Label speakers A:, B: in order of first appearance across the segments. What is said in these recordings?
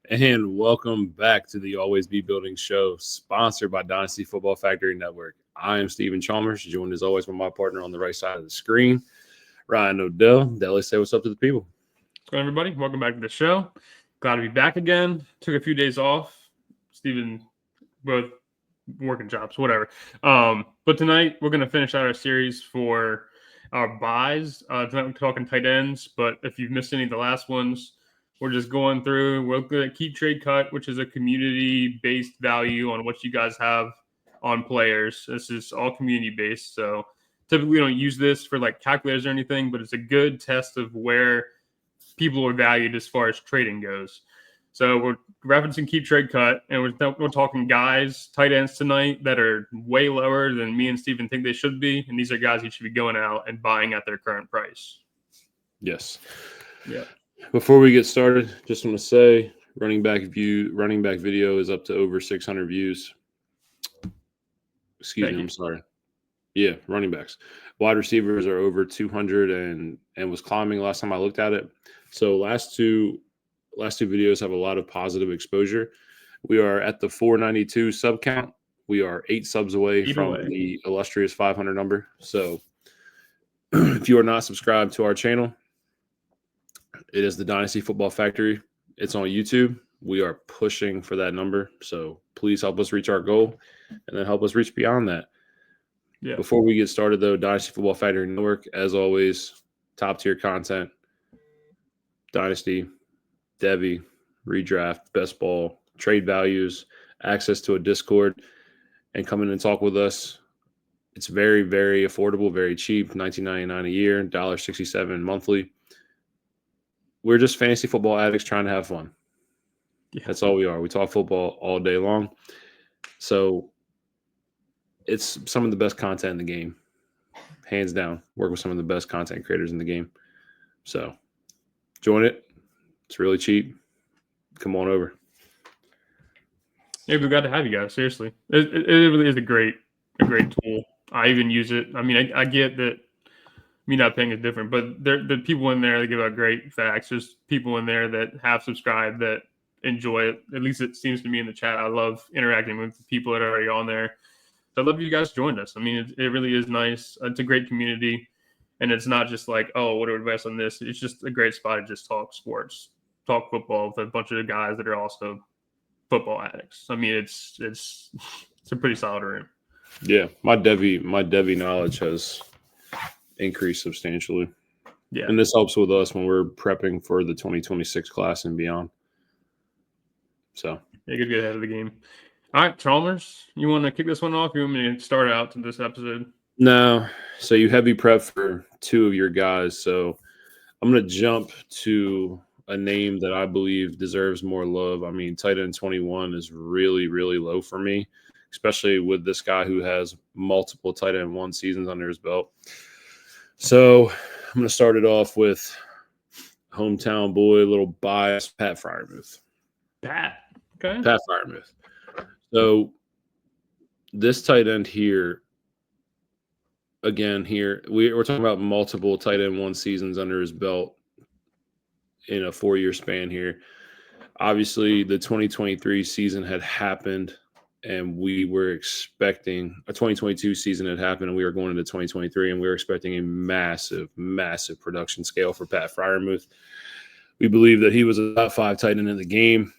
A: And welcome back to the Always Be Building Show, sponsored by Dynasty Football Factory Network. I am Stephen Chalmers, joined as always by my partner on the right side of the screen, Ryan Odell. Deli, say what's up to the people.
B: What's going on, everybody? Welcome back to the show. Glad to be back again. Took a few days off. Stephen, both working jobs, whatever. But tonight we're going to finish out our series for our buys. Tonight we're talking tight ends, but if you've missed any of the last ones, we're just going through. We're going to keep trade cut, which is a community-based value on what you guys have on players. This is all community-based, so typically we don't use this for like calculators or anything, but it's a good test of where people are valued as far as trading goes. So we're referencing keep trade cut, and we're talking guys, tight ends tonight that are way lower than me and Steven think they should be, and these are guys you should be going out and buying at their current price.
A: Yes.
B: Yeah.
A: Before we get started, just want to say running back video is up to over 600 views. Excuse me, I'm sorry. Yeah, running backs. Wide receivers are over 200 and was climbing last time I looked at it. So last two videos have a lot of positive exposure. We are at the 492 sub count. We are 8 subs away from the illustrious 500 number. So if you are not subscribed to our channel, it is the Dynasty Football Factory. It's on YouTube. We are pushing for that number. So please help us reach our goal and then help us reach beyond that. Yeah. Before we get started, though, Dynasty Football Factory Network, as always, top-tier content, Dynasty, Devy, redraft, best ball, trade values, access to a Discord, and come in and talk with us. It's very, very affordable, very cheap, $19.99 a year, $1.67 monthly. We're just fantasy football addicts trying to have fun. Yeah. That's all we are. We talk football all day long. So it's some of the best content in the game. Hands down. Work with some of the best content creators in the game. So join it. It's really cheap. Come on over.
B: Yeah, we're glad to have you guys. Seriously. It really is a great tool. I even use it. I mean, I get that me not paying is different, but there are people in there that give out great facts. There's people in there that have subscribed that enjoy it. At least it seems to me in the chat. I love interacting with the people that are already on there. So I love you guys joined us. I mean, it really is nice. It's a great community, and it's not just like, oh, what do we invest on this? It's just a great spot to just talk sports, talk football with a bunch of guys that are also football addicts. I mean, it's a pretty solid room.
A: Yeah, my Devy knowledge has increased substantially. Yeah, and this helps with us when we're prepping for the 2026 class and beyond. So
B: yeah, good to get ahead of the game. All right, Chalmers, you want to kick this one off? You want me to start out to this episode?
A: No. So you heavy prep for 2 of your guys. So I'm going to jump to a name that I believe deserves more love. I mean, tight end 21 is really, really low for me, especially with this guy who has multiple tight end 1 seasons under his belt. So I'm going to start it off with hometown boy, little bias, Pat Freiermuth.
B: Pat. Okay.
A: Pat Freiermuth. So this tight end here, again, we're talking about multiple tight end 1 seasons under his belt in a 4-year span here. Obviously, the 2023 season had happened, and we were expecting a 2022 season had happened, and we were going into 2023, and we were expecting a massive, massive production scale for Pat Freiermuth. We believe that he was a top 5 tight end in the game,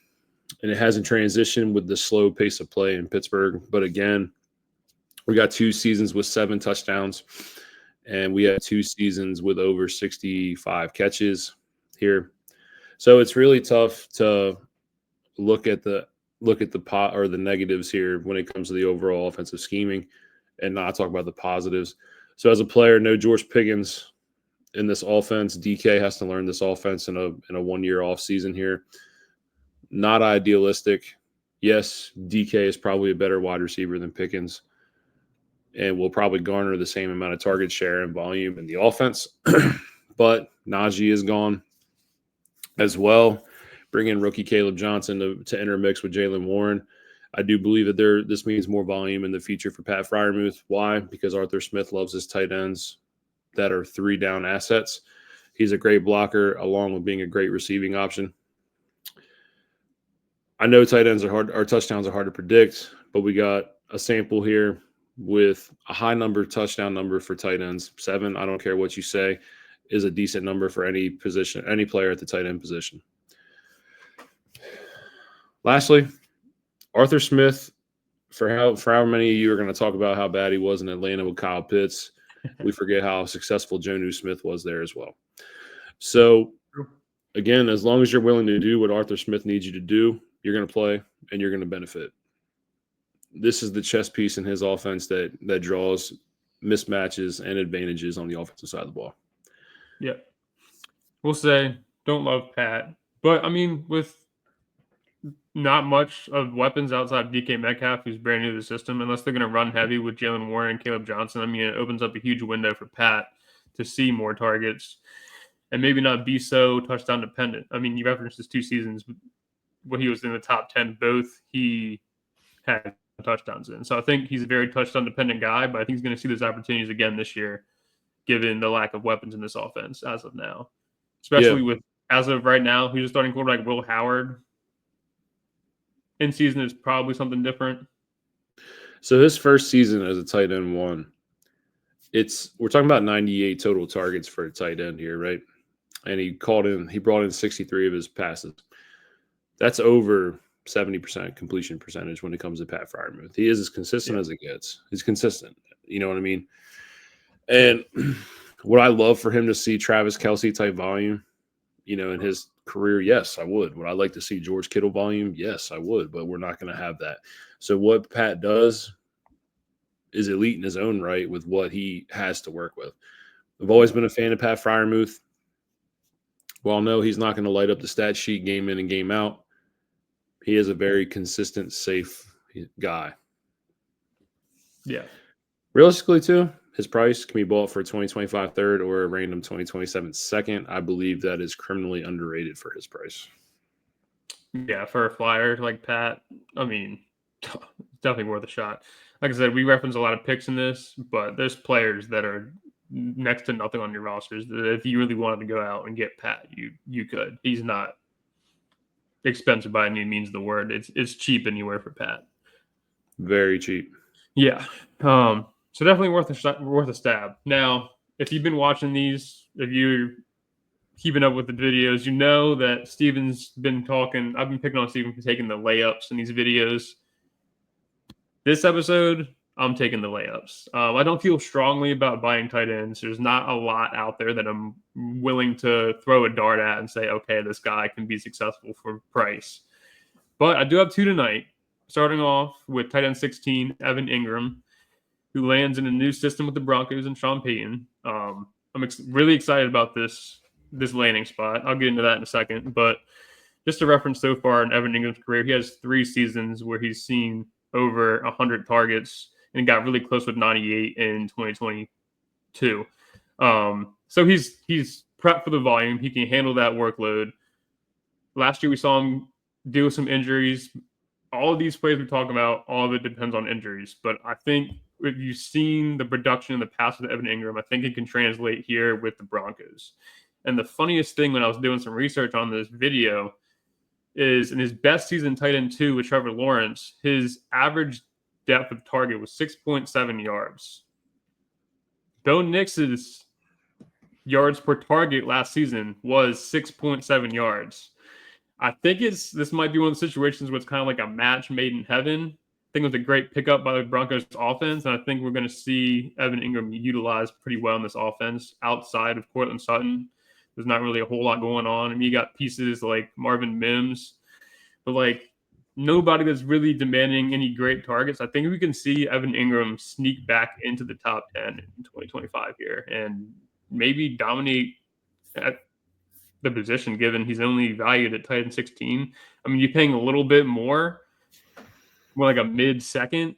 A: and it hasn't transitioned with the slow pace of play in Pittsburgh. But again, we got 2 seasons with 7 touchdowns, and we had 2 seasons with over 65 catches here. So it's really tough to look at the pot or the negatives here when it comes to the overall offensive scheming and not talk about the positives. So as a player, no George Pickens in this offense. DK has to learn this offense in a 1-year off season here. Not idealistic. Yes, DK is probably a better wide receiver than Pickens, and will probably garner the same amount of target share and volume in the offense. But Najee is gone as well. Bring in rookie Caleb Johnson to intermix with Jalen Warren. I do believe that this means more volume in the future for Pat Freiermuth. Why? Because Arthur Smith loves his tight ends that are 3-down assets. He's a great blocker, along with being a great receiving option. I know tight ends are hard, our touchdowns are hard to predict, but we got a sample here with a high touchdown number for tight ends. 7, I don't care what you say, is a decent number for any position, any player at the tight end position. Lastly, Arthur Smith, for how many of you are going to talk about how bad he was in Atlanta with Kyle Pitts, we forget how successful Jonnu Smith was there as well. So, again, as long as you're willing to do what Arthur Smith needs you to do, you're going to play and you're going to benefit. This is the chess piece in his offense that draws mismatches and advantages on the offensive side of the ball.
B: Yeah. We'll say, don't love Pat. But, I mean, with not much of weapons outside of DK Metcalf, who's brand new to the system, unless they're going to run heavy with Jalen Warren and Caleb Johnson. I mean, it opens up a huge window for Pat to see more targets and maybe not be so touchdown dependent. I mean, you referenced his 2 seasons when he was in the top 10, both he had touchdowns in. So I think he's a very touchdown dependent guy, but I think he's going to see those opportunities again this year, given the lack of weapons in this offense as of now. Especially with, as of right now, who's a starting quarterback, Will Howard. In season is probably something different.
A: So his first season as a tight end 1, we're talking about 98 total targets for a tight end here, right? And he brought in 63 of his passes. That's over 70% completion percentage when it comes to Pat Freiermuth. He is as consistent as it gets. He's consistent. You know what I mean? And would I love for him to see Travis Kelce type volume, in his career? Yes, I would. Would I like to see George Kittle volume? Yes, I would, but we're not going to have that. So what Pat does is elite in his own right with what he has to work with. I've always been a fan of Pat Freiermuth. Well, no, he's not going to light up the stat sheet game in and game out. He is a very consistent, safe guy.
B: Yeah.
A: Realistically, too, his price can be bought for a 2025 third or a random 2027 second. I believe that is criminally underrated for his price.
B: Yeah, for a flyer like Pat, I mean, definitely worth a shot. Like I said, we reference a lot of picks in this, but there's players that are next to nothing on your rosters that if you really wanted to go out and get Pat, you could. He's not expensive by any means of the word. It's cheap anywhere for Pat.
A: Very cheap.
B: Yeah. So definitely worth a stab. Now, if you've been watching these, if you're keeping up with the videos, you know that Steven's been talking. I've been picking on Steven for taking the layups in these videos. This episode, I'm taking the layups. I don't feel strongly about buying tight ends. There's not a lot out there that I'm willing to throw a dart at and say, okay, this guy can be successful for price. But I do have 2 tonight, starting off with tight end 16, Evan Ingram, who lands in a new system with the Broncos and Sean Payton. I'm really excited about this landing spot. I'll get into that in a second. But just to reference so far in Evan Ingram's career, he has 3 seasons where he's seen over 100 targets and got really close with 98 in 2022. So he's prepped for the volume. He can handle that workload. Last year we saw him deal with some injuries. All of these plays we talk about, all of it depends on injuries. But I think if you've seen the production in the past with Evan Ingram, I think it can translate here with the Broncos. And the funniest thing when I was doing some research on this video is in his best season tight end 2 with Trevor Lawrence, his average depth of target was 6.7 yards. Bo Nix's yards per target last season was 6.7 yards. I think this might be one of the situations where it's kind of like a match made in heaven. I think it was a great pickup by the Broncos offense, and I think we're going to see Evan Ingram utilized pretty well in this offense outside of Cortland Sutton. There's not really a whole lot going on. I mean, you got pieces like Marvin Mims, but like nobody that's really demanding any great targets. I think we can see Evan Ingram sneak back into the top 10 in 2025 here and maybe dominate at the position, given he's only valued at tight end 16. I mean, you're paying a little bit more like a mid-second.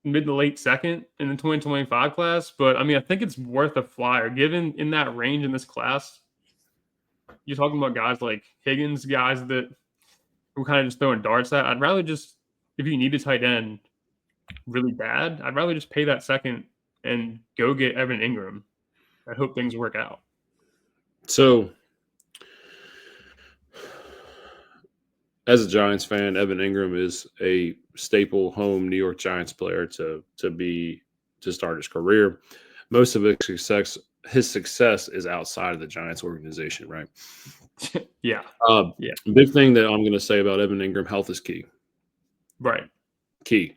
B: mid to late second in the 2025 class. But I mean, I think it's worth a flyer given in that range in this class. You're talking about guys like Higgins, guys that we're kind of just throwing darts at. I'd rather just, if you need a tight end really bad, I'd rather just pay that second and go get Evan Ingram. I hope things work out.
A: So, as a Giants fan, Evan Ingram is a staple home New York Giants player to start his career. Most of his success is outside of the Giants organization, right?
B: Yeah.
A: Big thing that I'm going to say about Evan Ingram, health is key.
B: Right.
A: Key.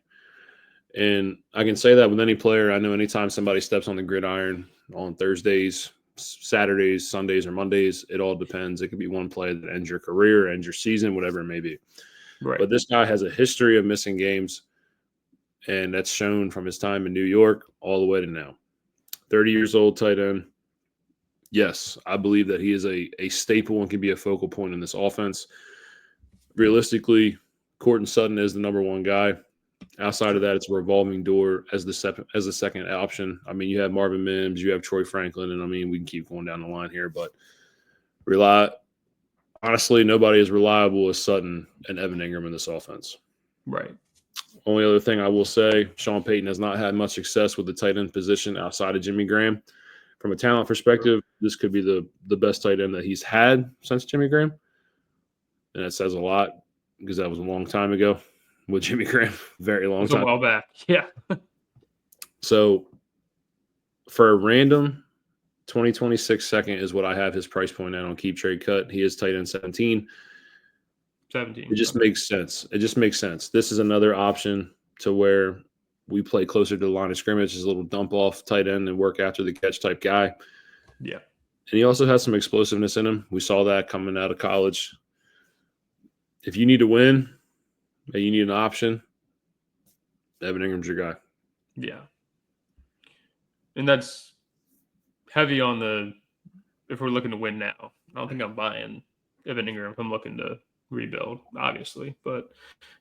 A: And I can say that with any player. I know anytime somebody steps on the gridiron on Thursdays, Saturdays, Sundays, or Mondays, it all depends. It could be one play that ends your career, ends your season, whatever it may be.
B: Right.
A: But this guy has a history of missing games, and that's shown from his time in New York all the way to now. 30 years old, tight end. Yes, I believe that he is a staple and can be a focal point in this offense. Realistically, Courtland Sutton is the number one guy. Outside of that, it's a revolving door as the second option. I mean, you have Marvin Mims, you have Troy Franklin, and I mean, we can keep going down the line here, but honestly, nobody as reliable as Sutton and Evan Ingram in this offense.
B: Right.
A: Only other thing I will say, Sean Payton has not had much success with the tight end position outside of Jimmy Graham. From a talent perspective, this could be the best tight end that he's had since Jimmy Graham. And that says a lot because that was a long time ago with Jimmy Graham, very long time.
B: A while back. Yeah.
A: So for a random 2026 second is what I have his price point at on Keep Trade Cut. He is tight end 17.
B: 17.
A: It just makes sense. It just makes sense. This is another option to where we play closer to the line of scrimmage as a little dump off tight end and work after the catch type guy.
B: Yeah.
A: And he also has some explosiveness in him. We saw that coming out of college. If you need to win and you need an option, Evan Ingram's your guy.
B: Yeah. And that's heavy on the, if we're looking to win now. I don't think I'm buying Evan Ingram if I'm looking to rebuild, obviously. But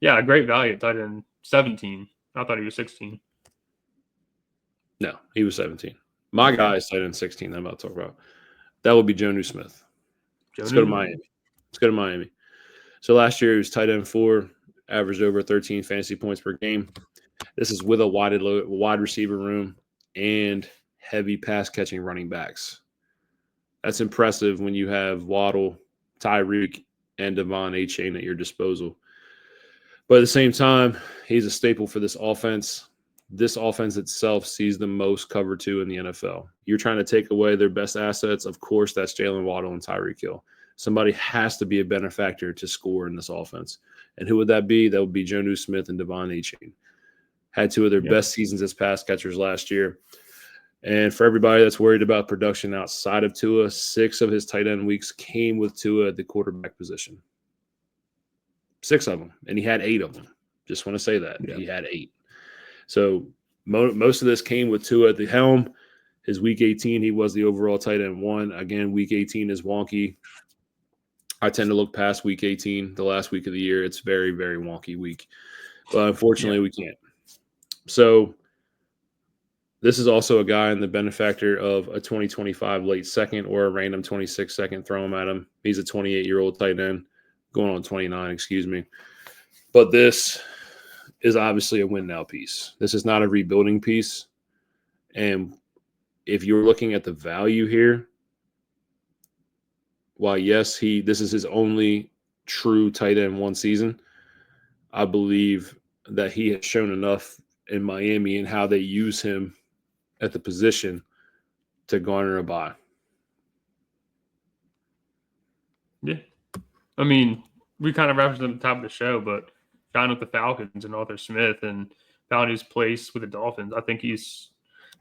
B: yeah, great value at tight end 17. I thought he was 16.
A: No, he was 17. My guy is tight end 16 I'm about to talk about. That would be Jonnu Smith. Let's go to Miami. So last year he was tight end 4, averaged over 13 fantasy points per game. This is with a wide receiver room and heavy pass catching running backs. That's impressive when you have Waddle, Tyreek, and Devon Achane at your disposal. But at the same time, he's a staple for this offense. This offense itself sees the most cover 2 in the NFL. You're trying to take away their best assets. Of course, that's Jalen Waddle and Tyreek Hill. Somebody has to be a benefactor to score in this offense. And who would that be? That would be Jonnu Smith and Devon Achane. Had 2 of their best seasons as pass catchers last year. And for everybody that's worried about production outside of Tua, 6 of his tight end weeks came with Tua at the quarterback position. 6 of them. And he had 8 of them. Just want to say that. Yeah. He had 8. So most of this came with Tua at the helm. His week 18, he was the overall tight end 1. Again, week 18 is wonky. I tend to look past week 18, the last week of the year. It's very, very wonky week. But unfortunately, we can't. So this is also a guy in the benefactor of a 2025 late second or a random 26 second, throw him at him. He's a 28-year-old tight end, going on 29, excuse me. But this is obviously a win now piece. This is not a rebuilding piece. And if you're looking at the value here, while yes, this is his only true tight end 1 season, I believe that he has shown enough in Miami and how they use him at the position to garner a buy.
B: Yeah. I mean, we kind of wrapped it at the top of the show, but down with the Falcons and Arthur Smith and found his place with the Dolphins. I think he's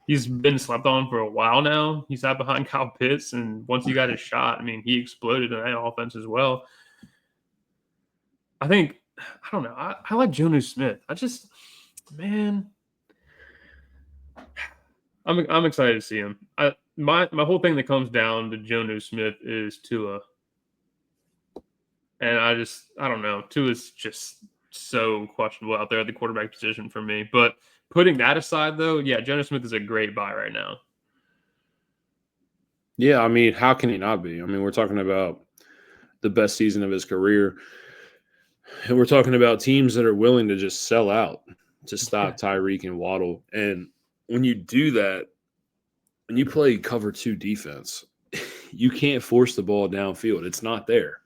B: been slept on for a while now. He sat behind Kyle Pitts, and once he got his shot, I mean, he exploded in that offense as well. I don't know. I like Jonnu Smith. I'm excited to see him. My whole thing that comes down to Jonnu Smith is Tua. And I don't know. Tua's just so questionable out there at the quarterback position for me. But putting that aside, though, yeah, Jonnu Smith is a great buy right now.
A: Yeah, I mean, how can he not be? I mean, we're talking about the best season of his career. And we're talking about teams that are willing to just sell out to stop Tyreek and Waddle. And when you do that, when you play cover 2 defense, you can't force the ball downfield. It's not there.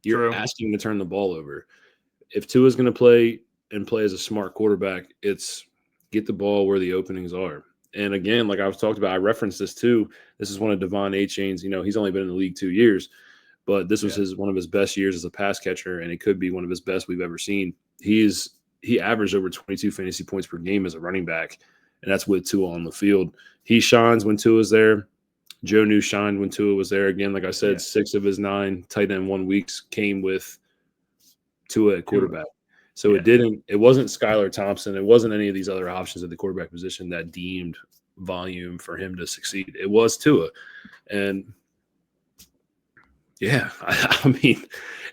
A: You're asking to turn the ball over. If Tua's going to play as a smart quarterback, it's get the ball where the openings are. And again, like I was talked about, I referenced this too. This is one of Devon Achane's. He's only been in the league 2 years, but this was one of his best years as a pass catcher, and it could be one of his best we've ever seen. He averaged over 22 fantasy points per game as a running back, and that's with Tua on the field. He shines when Tua's there. Jonnu shined when Tua was there. Again, like I said, 6 of his 9 tight end 1 weeks came with Tua at quarterback. So it wasn't Skylar Thompson. It wasn't any of these other options at the quarterback position that deemed volume for him to succeed. It was Tua. And yeah, I mean,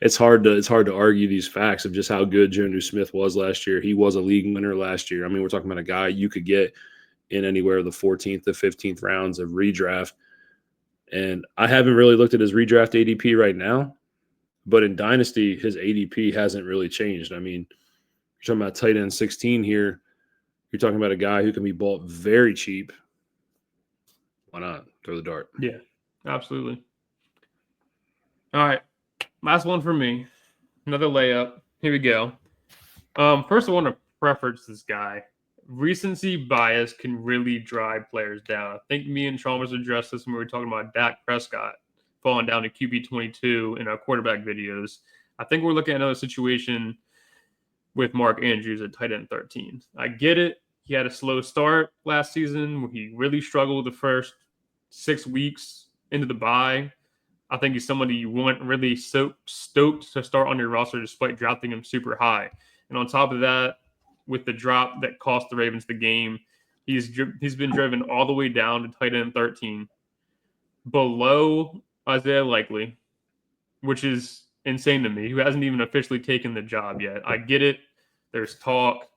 A: it's hard to argue these facts of just how good Jonnu Smith was last year. He was a league winner last year. I mean, we're talking about a guy you could get in anywhere the 14th to 15th rounds of redraft. And I haven't really looked at his redraft ADP right now, but in Dynasty, his ADP hasn't really changed. I mean, you're talking about tight end 16 here. You're talking about a guy who can be bought very cheap. Why not throw the dart?
B: Yeah, absolutely. All right, last one for me. Another layup. Here we go. First, I want to preference this guy. Recency bias can really drive players down. I think me and Chalmers addressed this when we were talking about Dak Prescott falling down to QB 22 in our quarterback videos. I think we're looking at another situation with Mark Andrews at tight end 13. I get it. He had a slow start last season where he really struggled the first 6 weeks into the bye. I think he's somebody you weren't really so stoked to start on your roster despite drafting him super high. And on top of that, with the drop that cost the Ravens the game, he's been driven all the way down to tight end 13, below Isaiah Likely, which is insane to me, who hasn't even officially taken the job yet. I get it. There's talk.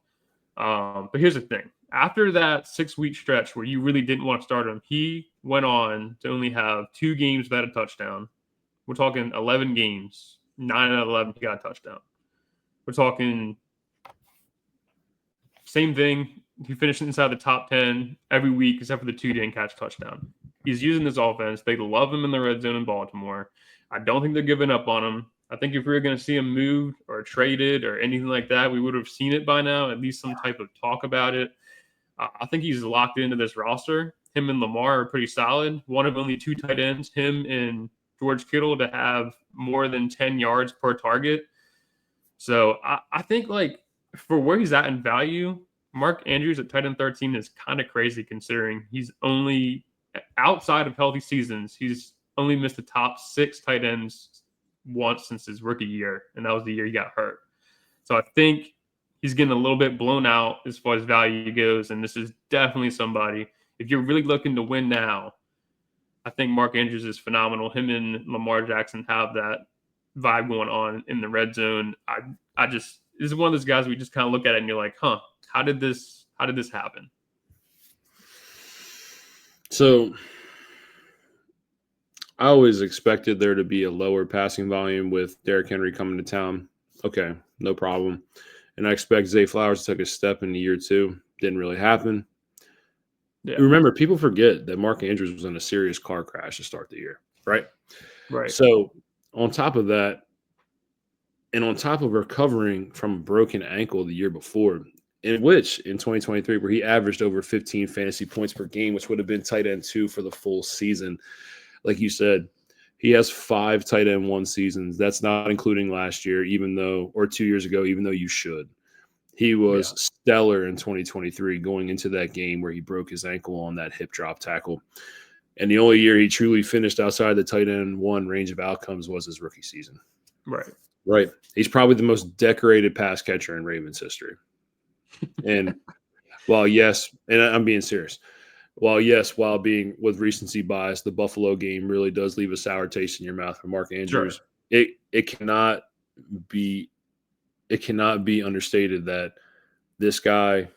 B: But here's the thing. After that 6-week stretch where you really didn't want to start him, he went on to only have 2 games without a touchdown. We're talking 11 games. 9 out of 11, he got a touchdown. We're talking same thing. He finished inside the top 10 every week except for the 2 didn't catch a touchdown. He's using this offense. They love him in the red zone in Baltimore. I don't think they're giving up on him. I think if we were going to see him moved or traded or anything like that, we would have seen it by now, at least some type of talk about it. I think he's locked into this roster. Him and Lamar are pretty solid. One of only 2 tight ends, him and George Kittle, to have more than 10 yards per target. So I think, like, for where he's at in value, Mark Andrews at tight end 13 is kind of crazy considering he's only, outside of healthy seasons, he's only missed the top 6 tight ends once since his rookie year, and that was the year he got hurt. So I think he's getting a little bit blown out as far as value goes, and this is definitely somebody, if you're really looking to win now, I think Mark Andrews is phenomenal. Him and Lamar Jackson have that vibe going on in the red zone. I just, this is one of those guys we just kind of look at it and you're like, huh, how did this happen?
A: So I always expected there to be a lower passing volume with Derrick Henry coming to town. Okay, no problem. And I expect Zay Flowers took a step in year 2. Didn't really happen. Yeah. Remember, people forget that Mark Andrews was in a serious car crash to start the year, right?
B: Right.
A: So on top of that, and on top of recovering from a broken ankle the year before, in 2023, where he averaged over 15 fantasy points per game, which would have been tight end 2 for the full season. Like you said, he has 5 tight end 1 seasons. That's not including last year, or 2 years ago, even though you should. He was stellar in 2023 going into that game where he broke his ankle on that hip drop tackle. And the only year he truly finished outside the tight end 1 range of outcomes was his rookie season. Right. He's probably the most decorated pass catcher in Ravens history. And while I'm being serious, while being with recency bias, the Buffalo game really does leave a sour taste in your mouth for Mark Andrews. Sure. It cannot be it cannot be understated that this guy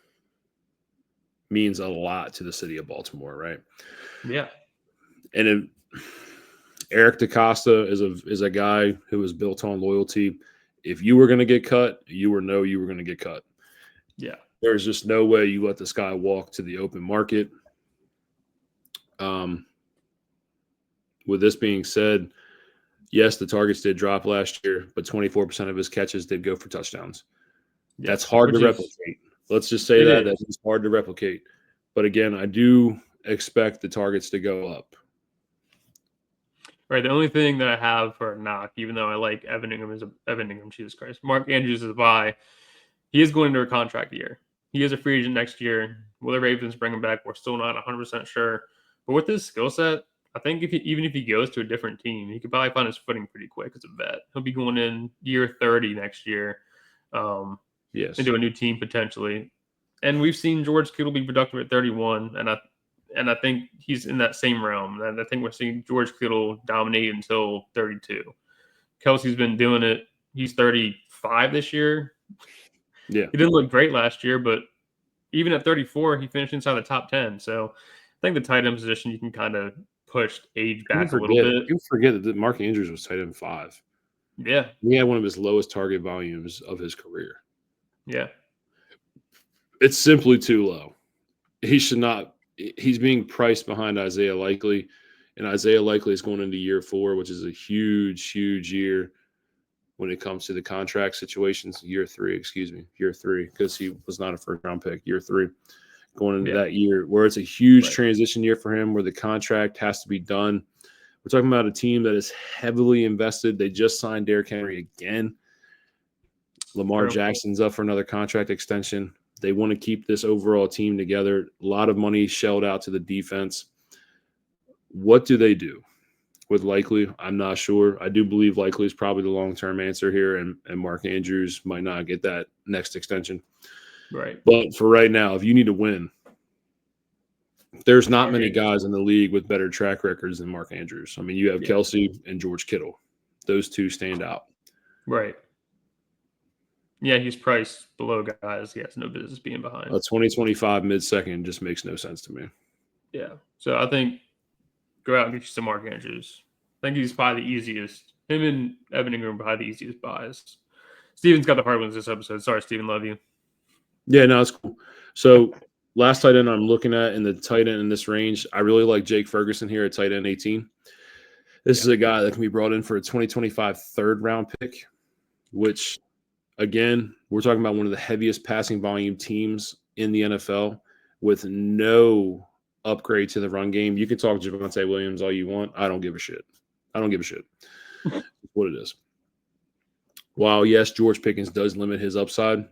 A: means a lot to the city of Baltimore, right?
B: Yeah.
A: And Eric DaCosta is a guy who was built on loyalty. If you were going to get cut, you were going to get cut.
B: Yeah.
A: There's just no way you let this guy walk to the open market. With this being said, yes, the targets did drop last year, but 24% of his catches did go for touchdowns.
B: Yeah.
A: That's hard to replicate. Let's just say that's hard to replicate. But again, I do expect the targets to go up.
B: Right. The only thing that I have for a knock, even though I like Evan Ingram, Jesus Christ, Mark Andrews is a buy. He is going into a contract year. He is a free agent next year. Will the Ravens bring him back? We're still not 100% sure. But with his skill set, I think even if he goes to a different team, he could probably find his footing pretty quick as a vet. He'll be going in year 30 next year.
A: Yes.
B: Into a new team potentially. And we've seen George Kittle be productive at 31, and I think he's in that same realm. And I think we're seeing George Kittle dominate until 32. Kelsey's been doing it. He's 35 this year.
A: Yeah.
B: He didn't look great last year, but even at 34, he finished inside the top 10. So I think the tight end position, you can kind of push age back a little bit.
A: You forget that Mark Andrews was tight end 5.
B: Yeah.
A: He had one of his lowest target volumes of his career.
B: Yeah.
A: It's simply too low. He should not. He's being priced behind Isaiah Likely, and Isaiah Likely is going into year 4, which is a huge, huge year when it comes to the contract situations. Year 3, because he was not a first-round pick. Year 3, going into that year where it's a huge transition year for him, where the contract has to be done. We're talking about a team that is heavily invested. They just signed Derrick Henry again. Lamar Jackson's up for another contract extension. They want to keep this overall team together. A lot of money shelled out to the defense. What do they do with Likely? I'm not sure. I do believe Likely is probably the long-term answer here, and Mark Andrews might not get that next extension.
B: Right.
A: But for right now, if you need to win, there's not many guys in the league with better track records than Mark Andrews. I mean, you have Kelsey and George Kittle. Those two stand out.
B: Right. Yeah, he's priced below guys he has no business being behind.
A: A 2025 mid-second just makes no sense to me.
B: Yeah. So I think go out and get you some Mark Andrews. I think he's probably the easiest. Him and Evan Ingram are probably the easiest buys. Steven's got the hard ones this episode. Sorry, Steven. Love you.
A: Yeah, no, it's cool. So last tight end I'm looking at in the tight end in this range, I really like Jake Ferguson here at tight end 18. This is a guy that can be brought in for a 2025 third-round pick, which – again, we're talking about one of the heaviest passing volume teams in the NFL with no upgrade to the run game. You can talk Javonte Williams all you want. I don't give a shit. That's what it is. While, yes, George Pickens does limit his upside,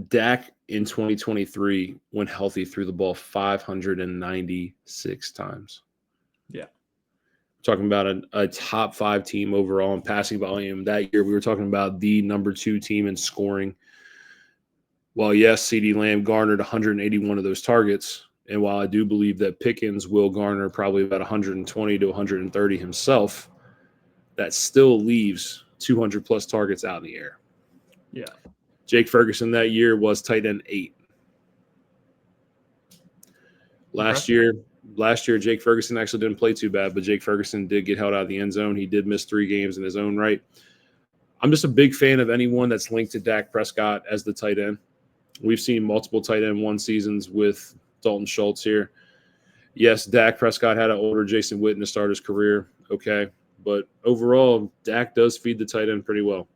A: Dak in 2023, when healthy, threw the ball 596 times.
B: Yeah.
A: Talking about a top 5 team overall in passing volume. That year, we were talking about the number 2 team in scoring. While, yes, CeeDee Lamb garnered 181 of those targets, and while I do believe that Pickens will garner probably about 120 to 130 himself, that still leaves 200-plus targets out in the air.
B: Yeah.
A: Jake Ferguson that year was tight end 8. Last year, Jake Ferguson actually didn't play too bad, but Jake Ferguson did get held out of the end zone. He did miss 3 games in his own right. I'm just a big fan of anyone that's linked to Dak Prescott as the tight end. We've seen multiple tight end 1 seasons with Dalton Schultz here. Yes, Dak Prescott had an older Jason Witten to start his career. Okay. But overall, Dak does feed the tight end pretty well.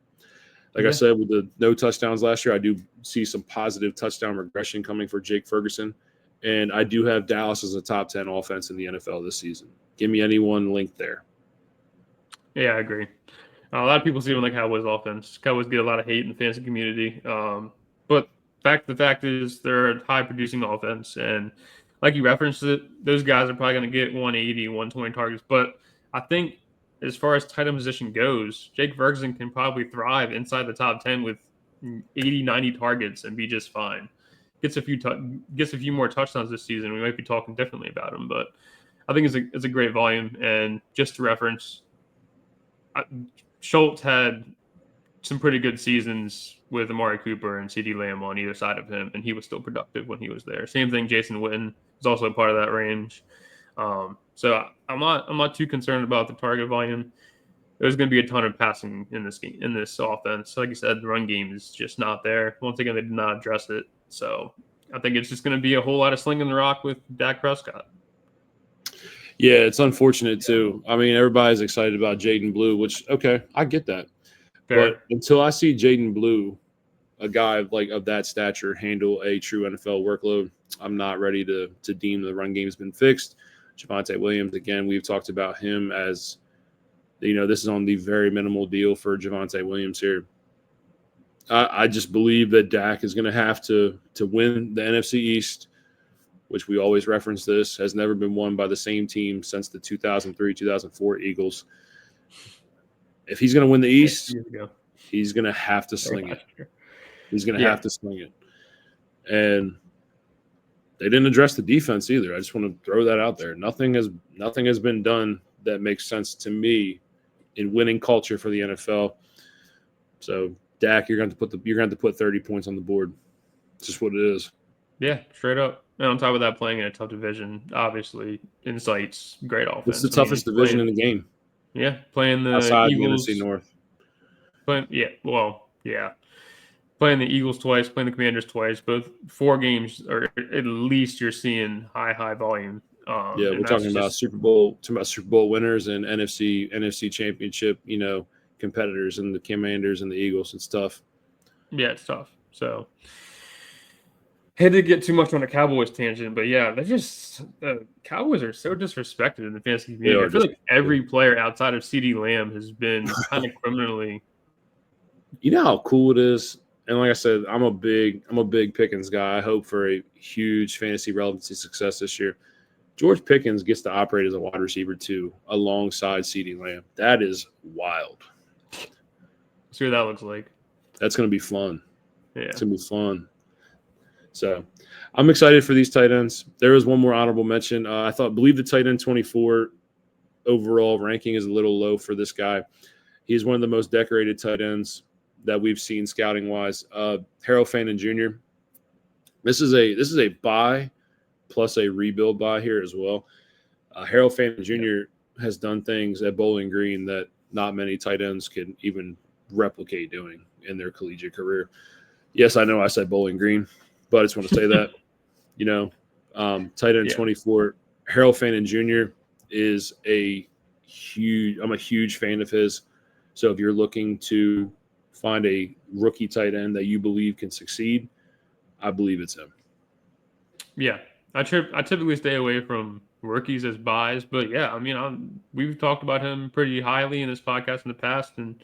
A: Like I said, with the no touchdowns last year, I do see some positive touchdown regression coming for Jake Ferguson. And I do have Dallas as a top 10 offense in the NFL this season. Give me anyone linked there.
B: Yeah, I agree. A lot of people see them like Cowboys offense. Cowboys get a lot of hate in the fantasy community. But the fact is they're a high-producing offense. And like you referenced it, those guys are probably going to get 180, 120 targets. But I think as far as tight end position goes, Jake Ferguson can probably thrive inside the top 10 with 80, 90 targets and be just fine. Gets a few more touchdowns this season. We might be talking differently about him, but I think it's a great volume. And just to reference, Schultz had some pretty good seasons with Amari Cooper and CeeDee Lamb on either side of him, and he was still productive when he was there. Same thing, Jason Witten is also a part of that range. So I'm not too concerned about the target volume. There's going to be a ton of passing in this game, in this offense. Like you said, the run game is just not there. Once again, they did not address it. So I think it's just going to be a whole lot of slinging the rock with Dak Prescott.
A: Yeah, it's unfortunate too. I mean, everybody's excited about Jaden Blue, which, okay, I get that.
B: Fair.
A: But until I see Jaden Blue, a guy of that stature, handle a true NFL workload, I'm not ready to deem the run game's been fixed. Javonte Williams, again, we've talked about him as, this is on the very minimal deal for Javonte Williams here. I just believe that Dak is going to have to win the NFC East, which we always reference this, has never been won by the same team since the 2003-2004 Eagles. If he's going to win the East, he's going to have to sling it. He's going to have to sling it. And they didn't address the defense either. I just want to throw that out there. Nothing has been done that makes sense to me in winning culture for the NFL. So Dak, you're going to put 30 points on the board. It's just what it is.
B: Yeah, straight up. And on top of that, playing in a tough division, obviously, Insight's great offense.
A: It's the toughest division in the game.
B: Yeah, playing the
A: outside
B: Eagles.
A: The NFC North.
B: Playing the Eagles twice, playing the Commanders twice. Both 4 games, or at least you're seeing high volume.
A: We're talking about Super Bowl winners and NFC Championship, competitors, and the Commanders and the Eagles. It's tough.
B: Yeah, it's tough. So, had to get too much on a Cowboys tangent, but yeah, the Cowboys are so disrespected in the fantasy community. I feel like every player outside of CeeDee Lamb has been kind of criminally.
A: You know how cool it is, and like I said, I'm a big Pickens guy. I hope for a huge fantasy relevancy success this year. George Pickens gets to operate as a wide receiver too, alongside CeeDee Lamb. That is wild.
B: See what that looks like.
A: That's going to be fun.
B: Yeah,
A: it's going to be fun. So I'm excited for these tight ends. There was one more honorable mention. I believe the tight end 24 overall ranking is a little low for this guy. He's one of the most decorated tight ends that we've seen scouting wise. Harold Fannin Jr. This is a buy plus a rebuild buy here as well. Harold Fannin Jr. has done things at Bowling Green that not many tight ends can even replicate doing in their collegiate career. Yes, I know I said Bowling Green, but I just want to say that, tight end 24, Harold Fannin Jr. is I'm a huge fan of his. So if you're looking to find a rookie tight end that you believe can succeed, I believe it's him.
B: Yeah, I typically stay away from rookies as buys, but yeah, I mean, we've talked about him pretty highly in this podcast in the past, and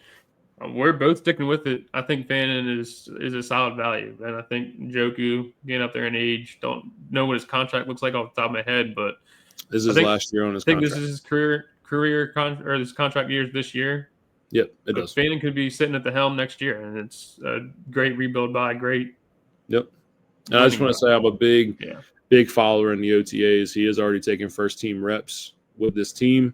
B: we're both sticking with it. I think Fannin is a solid value, and I think Njoku, getting up there in age, don't know what his contract looks like off the top of my head, but
A: this is last year on his contract.
B: I think this is his his contract years this year.
A: Yep, it does.
B: Fannin could be sitting at the helm next year, and it's a great rebuild buy. Great.
A: Yep. And I just want to say I'm a big follower in the OTAs. He has already taken first team reps with this team.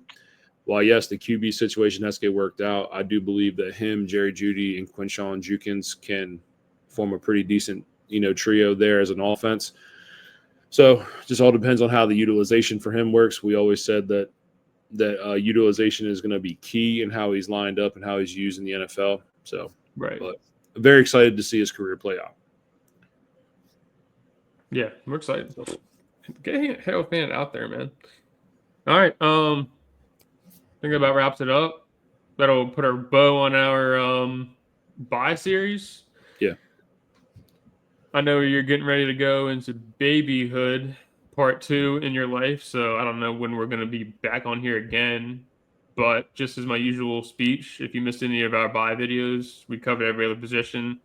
A: While, yes, the QB situation has to get worked out, I do believe that him, Jerry Jeudy, and Quinshon Judkins can form a pretty decent, trio there as an offense. So just all depends on how the utilization for him works. We always said that utilization is going to be key in how he's lined up and how he's used in the NFL. So,
B: right.
A: But I'm very excited to see his career play out.
B: Yeah, we're excited. Get Harold Fannin out there, man. All right. I think that about wraps it up. That'll put our bow on our buy series.
A: Yeah.
B: I know you're getting ready to go into babyhood part 2 in your life, so I don't know when we're going to be back on here again. But just as my usual speech, if you missed any of our buy videos, we covered every other position.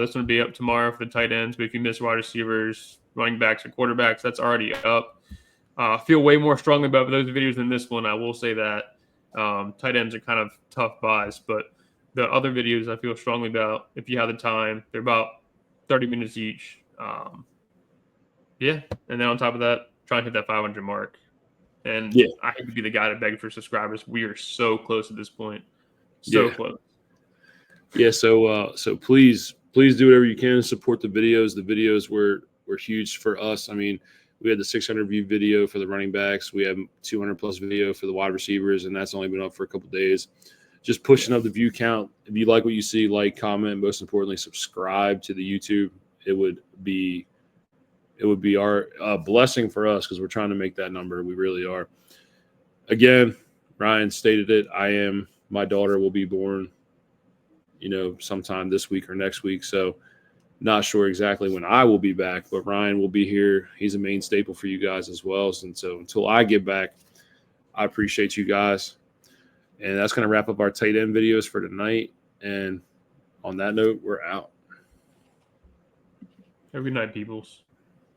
B: This one will be up tomorrow for the tight ends, but if you miss wide receivers, running backs, or quarterbacks, that's already up. I feel way more strongly about those videos than this one. I will say that tight ends are kind of tough buys, but the other videos I feel strongly about, if you have the time, they're about 30 minutes each. And then on top of that, try and hit that 500 mark. And I hate to be the guy to beg for subscribers. We are so close at this point. So close.
A: Yeah, so please please do whatever you can to support the videos. The videos were huge for us. I mean, we had the 600 view video for the running backs. We have 200 plus video for the wide receivers, and that's only been up for a couple days. Just pushing up the view count. If you like what you see, like, comment, most importantly, subscribe to the YouTube. It would be our blessing for us because we're trying to make that number. We really are. Again, Ryan stated it. My daughter will be born, sometime this week or next week. So not sure exactly when I will be back, but Ryan will be here. He's a main staple for you guys as well. And so until I get back, I appreciate you guys. And that's going to wrap up our tight end videos for tonight. And on that note, we're out.
B: Have a good night, peoples.